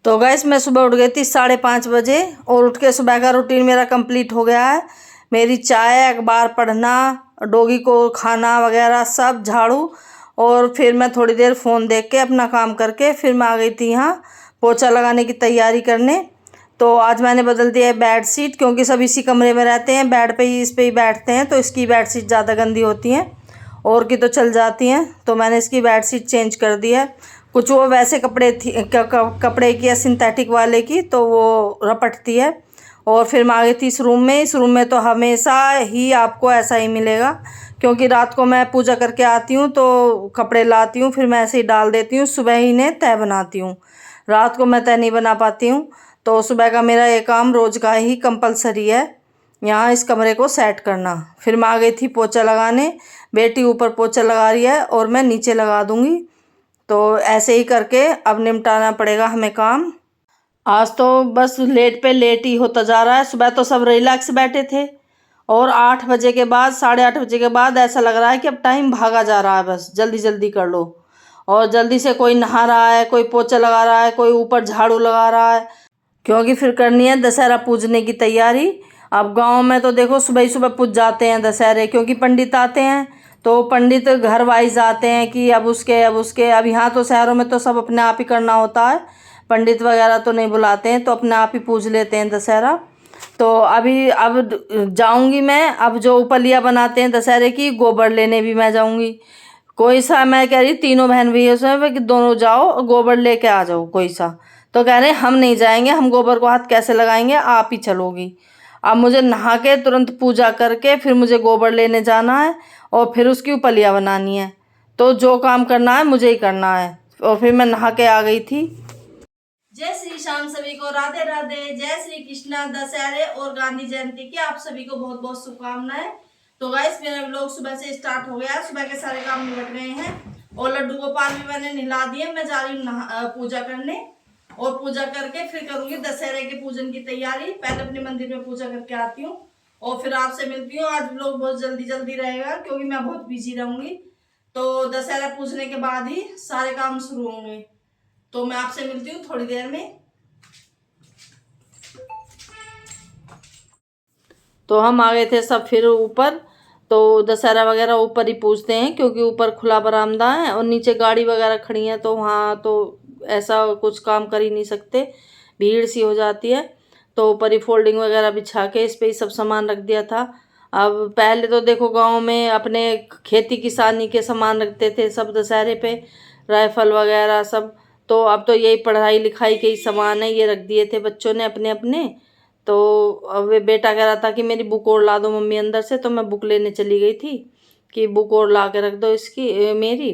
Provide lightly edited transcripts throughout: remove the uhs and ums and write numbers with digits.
तो गैस मैं सुबह उठ गई थी 5:30 बजे और उठ के सुबह का रूटीन मेरा कंप्लीट हो गया है। मेरी चाय, अखबार पढ़ना, डॉगी को खाना वगैरह सब झाड़ू, और फिर मैं थोड़ी देर फ़ोन देख के अपना काम करके फिर मैं आ गई थी यहाँ पोछा लगाने की तैयारी करने। तो आज मैंने बदल दिया है बेड शीट, क्योंकि सब इसी कमरे में रहते हैं, बेड पे ही इस पे ही बैठते हैं, तो इसकी बेड शीट ज़्यादा गंदी होती हैं और की तो चल जाती हैं। तो मैंने इसकी बेड शीट चेंज कर दी है। कुछ वो वैसे कपड़े थी कपड़े की या सिंथेटिक वाले की, तो वो रपटती है। और फिर मैं आ गई थी इस रूम में। इस रूम में तो हमेशा ही आपको ऐसा ही मिलेगा, क्योंकि रात को मैं पूजा करके आती हूँ तो कपड़े लाती हूँ, फिर मैं ऐसे ही डाल देती हूँ, सुबह ही इन्हें तह बनाती हूँ। रात को मैं तह नहीं बना पाती हूँ, तो सुबह का मेरा ये काम रोज़ का ही कंपलसरी है, यहाँ इस कमरे को सेट करना। फिर मैं आ गई थी पोछा लगाने। बेटी ऊपर पोछा लगा रही है और मैं नीचे लगा दूँगी। तो ऐसे ही करके अब निपटाना पड़ेगा हमें काम। आज तो बस लेट पे लेट ही होता जा रहा है। सुबह तो सब रिलैक्स बैठे थे और 8 बजे के बाद, 8:30 बजे के बाद ऐसा लग रहा है कि अब टाइम भागा जा रहा है, बस जल्दी जल्दी कर लो। और जल्दी से कोई नहा रहा है, कोई पोछा लगा रहा है, कोई ऊपर झाड़ू लगा रहा है, क्योंकि फिर करनी है दशहरा पूजने की तैयारी। अब गांव में तो देखो सुबह ही सुबह पूज जाते हैं दशहरे, क्योंकि पंडित आते हैं, तो पंडित घर वाइज आते हैं कि अब यहाँ तो शहरों में तो सब अपने आप ही करना होता है, पंडित वगैरह तो नहीं बुलाते हैं, तो अपने आप ही पूज लेते हैं दशहरा। तो अब जाऊंगी मैं, अब जो उपलिया बनाते हैं दशहरे की, गोबर लेने भी मैं जाऊंगी। कोई सा, मैं कह रही तीनों बहन भैया से कि दोनों जाओ और गोबर लेके आ जाओ कोई सा। तो कह रहे हम नहीं जाएंगे, हम गोबर को हाथ कैसे लगाएंगे, आप ही चलोगी। अब मुझे नहा के तुरंत पूजा करके फिर मुझे गोबर लेने जाना है और फिर उसकी उपलिया बनानी है। तो जो काम करना है मुझे ही करना है। और फिर मैं नहा के आ गई थी। जय श्री श्याम सभी को, राधे राधे, जय श्री कृष्णा। दशहरे और गांधी जयंती की आप सभी को बहुत बहुत शुभकामनाएं। तो गाइस मेरा व्लॉग सुबह से स्टार्ट हो गया, सुबह के सारे काम निपट गए हैं और लड्डू गोपाल भी मैंने नहला दिए। मैं जा रही हूँ पूजा करने, और पूजा करके फिर करूंगी दशहरे के पूजन की तैयारी। पहले अपने मंदिर में पूजा करके आती हूँ और फिर आपसे मिलती हूँ। आज व्लॉग बहुत जल्दी जल्दी रहेगा, क्योंकि मैं बहुत बिजी रहूंगी। तो दशहरा पूजने के बाद ही सारे काम शुरू होंगे। तो मैं आपसे मिलती हूँ थोड़ी देर में। तो हम आ गए थे सब फिर ऊपर। तो दशहरा वगैरह ऊपर ही पूजते हैं, क्योंकि ऊपर खुला बरामदा है और नीचे गाड़ी वगैरह खड़ी है, तो वहाँ तो ऐसा कुछ काम कर ही नहीं सकते, भीड़ सी हो जाती है। तो ऊपर ही फोल्डिंग वगैरह बिछा के इस पे ही सब सामान रख दिया था। अब पहले तो देखो गांव में अपने खेती किसानी के सामान रखते थे सब दशहरे पे, राइफल वगैरह सब। तो अब तो यही पढ़ाई लिखाई के ही सामान है, ये रख दिए थे बच्चों ने अपने अपने। तो अब वे बेटा कह रहा था कि मेरी बुक और ला दो मम्मी अंदर से, तो मैं बुक लेने चली गई थी कि बुक और ला के रख दो इसकी मेरी।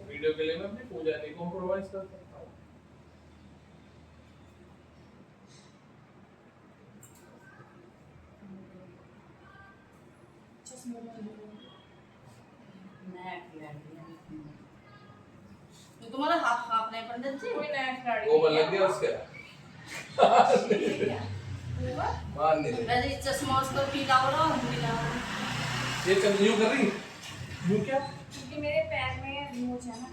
वीडियो के लिए मैं अपनी पूजा नहीं कॉम्प्रोमाइज कर सकता हूँ। तुम्हारा हाथ कांप रहे पंडित जी, कोई नया खिलाड़ी वो लग गया उसके मान नहीं मैं चश्मा उसको पीला हो रहा हूँ। ये चल यूं कर रही यूं क्या, क्योंकि मेरे पैर में मोच है ना,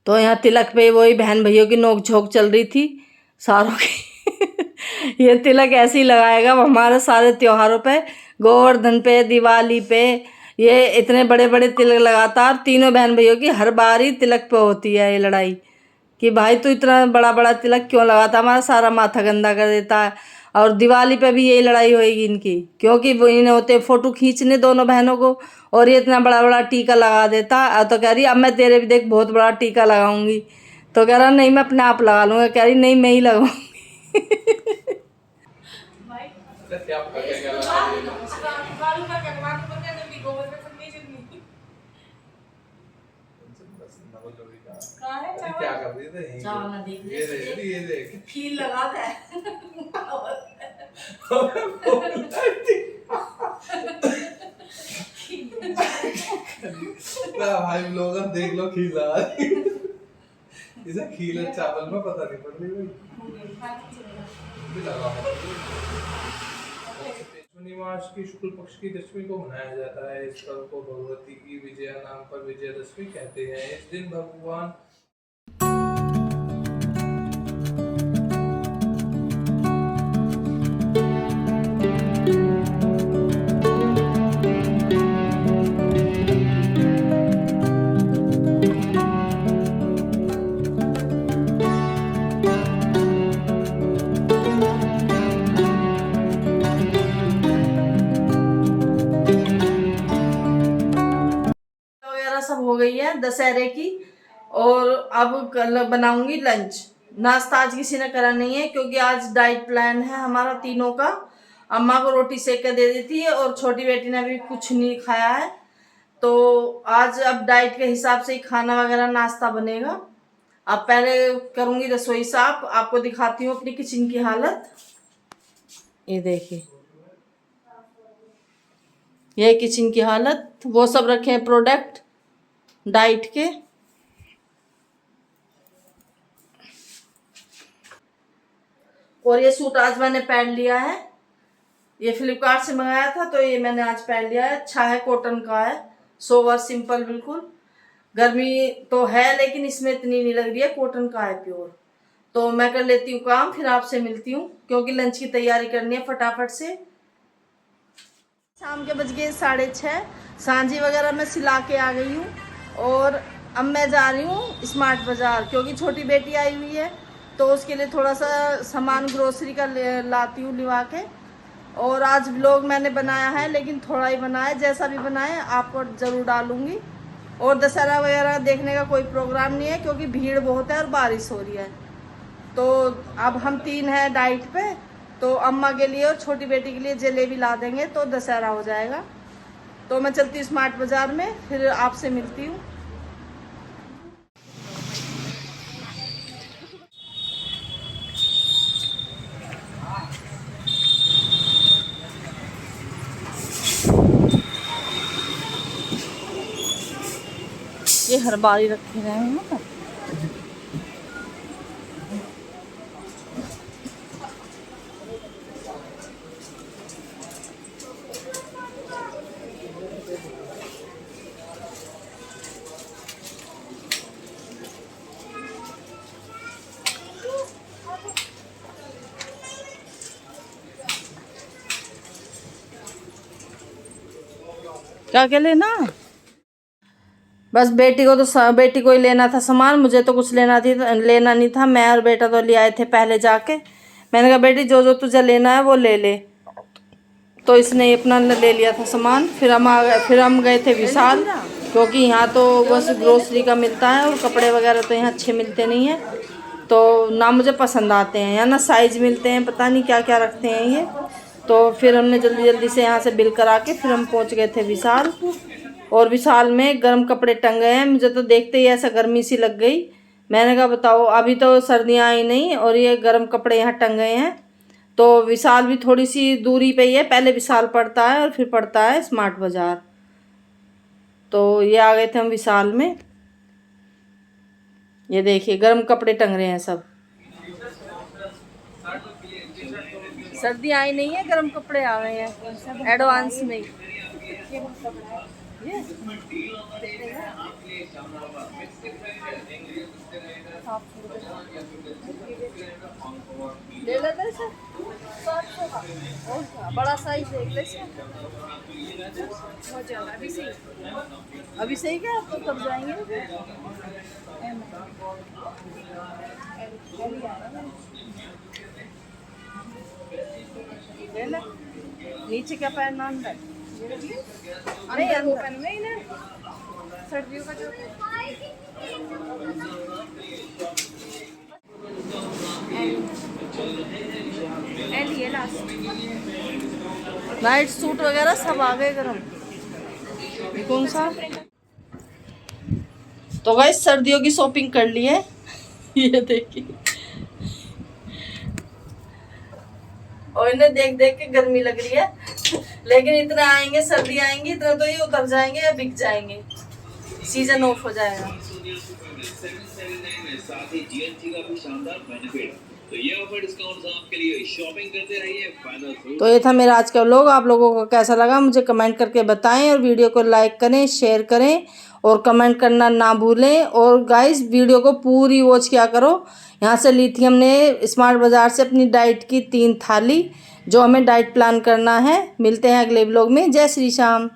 तो यहाँ तिलक पे वही बहन भैयों की नोक झोंक चल रही थी सारों की। ये तिलक ऐसे ही लगाएगा हमारे सारे त्योहारों पे, गोवर्धन पे, दिवाली पे, ये इतने बड़े बड़े तिलक लगातार तीनों बहन भैयों की हर बार ही तिलक पे होती है ये लड़ाई, कि भाई तू इतना बड़ा बड़ा तिलक क्यों लगाता, हमारा सारा माथा गंदा कर देता है। और दिवाली पे भी यही लड़ाई होएगी इनकी, क्योंकि वो इन्हें होते फोटो खींचने दोनों बहनों को, और ये इतना बड़ा बड़ा टीका लगा देता। तो कह रही अब मैं तेरे भी देख बहुत बड़ा टीका लगाऊंगी। तो कह रहा नहीं मैं अपने आप लगा लूँगा। कह रही नहीं मैं ही लगाऊंगी। पसंद है बोलो भी कहाँ है अरे क्या कर रही थे चावल ना देख ये देख फील लगाता है ना भाई लोग देख लो खीला इसे खीला चावल में पता नहीं पड़ रही भाई भी लगा पूर्णिमास की शुक्ल पक्ष की दशमी को मनाया जाता है। इस पर्व को भगवती की विजया नाम पर विजयदशमी कहते हैं। इस दिन भगवान सब हो गई है दशहरे की। और अब कल बनाऊंगी लंच। नाश्ता आज किसी ने करा नहीं है क्योंकि आज डाइट प्लान है हमारा तीनों का। अम्मा को रोटी सेक कर दे दी थी और छोटी बेटी ने भी कुछ नहीं खाया है। तो आज अब डाइट के हिसाब से ही खाना वगैरह नाश्ता बनेगा। अब पहले करूंगी रसोई साफ, आपको दिखाती हूँ अपनी किचन की हालत। ये देखिए, ये किचन की हालत। वो सब रखे हैं प्रोडक्ट डाइट के। और ये सूट आज मैंने पहन लिया है, ये फ्लिपकार्ट से मंगाया था तो ये मैंने आज पहन लिया है। अच्छा है, कॉटन का है, सोवर सिंपल बिल्कुल। गर्मी तो है लेकिन इसमें इतनी नहीं लग रही है, कॉटन का है प्योर। तो मैं कर लेती हूँ काम, फिर आपसे मिलती हूँ क्योंकि लंच की तैयारी करनी है फटाफट से। शाम के बज गए 6:30। सांझी वगैरह मैं सिला के आ गई हूँ और अब मैं जा रही हूँ स्मार्ट बाज़ार क्योंकि छोटी बेटी आई हुई है तो उसके लिए थोड़ा सा सामान ग्रोसरी का लाती हूँ लिवा के। और आज व्लॉग मैंने बनाया है लेकिन थोड़ा ही बनाया, जैसा भी बनाया आपको ज़रूर डालूँगी। और दशहरा वगैरह देखने का कोई प्रोग्राम नहीं है क्योंकि भीड़ बहुत है और बारिश हो रही है। तो अब हम 3 हैं डाइट पे, तो अम्मा के लिए और छोटी बेटी के लिए जलेबी ला देंगे तो दशहरा हो जाएगा। तो मैं चलती हूँ स्मार्ट बाज़ार में, फिर आपसे मिलती हूँ। ये हर बारी रखे गए हैं ना। क्या क्या लेना? बस बेटी को तो बेटी को ही लेना था सामान, मुझे तो कुछ लेना नहीं था। मैं और बेटा तो ले आए थे पहले जाके। मैंने कहा बेटी जो जो तुझे लेना है वो ले ले, तो इसने अपना ले लिया था सामान। फिर हम गए थे विशाल क्योंकि यहाँ तो बस ग्रोसरी का मिलता है और कपड़े वगैरह तो यहाँ अच्छे मिलते नहीं हैं, तो ना मुझे पसंद आते हैं या ना साइज मिलते हैं, पता नहीं क्या क्या रखते हैं ये। तो फिर हमने जल्दी जल्दी से यहाँ से बिल करा के फिर हम पहुँच गए थे विशाल। और विशाल में गर्म कपड़े टंगे हैं, मुझे तो देखते ही ऐसा गर्मी सी लग गई। मैंने कहा बताओ, अभी तो सर्दियाँ आई नहीं और ये गर्म कपड़े यहाँ टंगे हैं। तो विशाल भी थोड़ी सी दूरी पे ही है, पहले विशाल पड़ता है और फिर पड़ता है स्मार्ट बाज़ार। तो ये आ गए थे हम विशाल में। ये देखिए गर्म कपड़े टंग रहे हैं सब। सर्दी आई नहीं है, गर्म कपड़े आ गए हैं एडवांस में। ले लेते सर, बड़ा साइज देख ले अभी सही क्या, तो कब जाएंगे? ले ले, नीचे क्या पहनना अंदर? नहीं अंदर पहनना ही ना, सर्दियों का जो नाइट सूट वगैरह सब आ गए गरम। कौन सा? तो गाइस सर्दियों की शॉपिंग कर ली है। ये देखिए, और इन्हें देख देख के गर्मी लग रही है, लेकिन इतना आएंगे, सर्दी आएंगी, इतना तो ये उतर जाएंगे या बिक जाएंगे, सीजन ऑफ हो जाएगा। साथ ही जीएसटी का भी शानदार बेनिफिट। तो ये ऑफर डिस्काउंट्स आपके लिए, शॉपिंग करते रहिए, फायदा। तो ये था मेरा आज का व्लॉग। आप लोगों को कैसा लगा मुझे कमेंट करके बताएं, और वीडियो को लाइक करें, शेयर करें और कमेंट करना ना भूलें। और गाइस वीडियो को पूरी वॉच किया करो। यहाँ से ली थी हमने स्मार्ट बाज़ार से अपनी डाइट की 3 थाली, जो हमें डाइट प्लान करना है। मिलते हैं अगले व्लॉग में। जय श्री श्याम।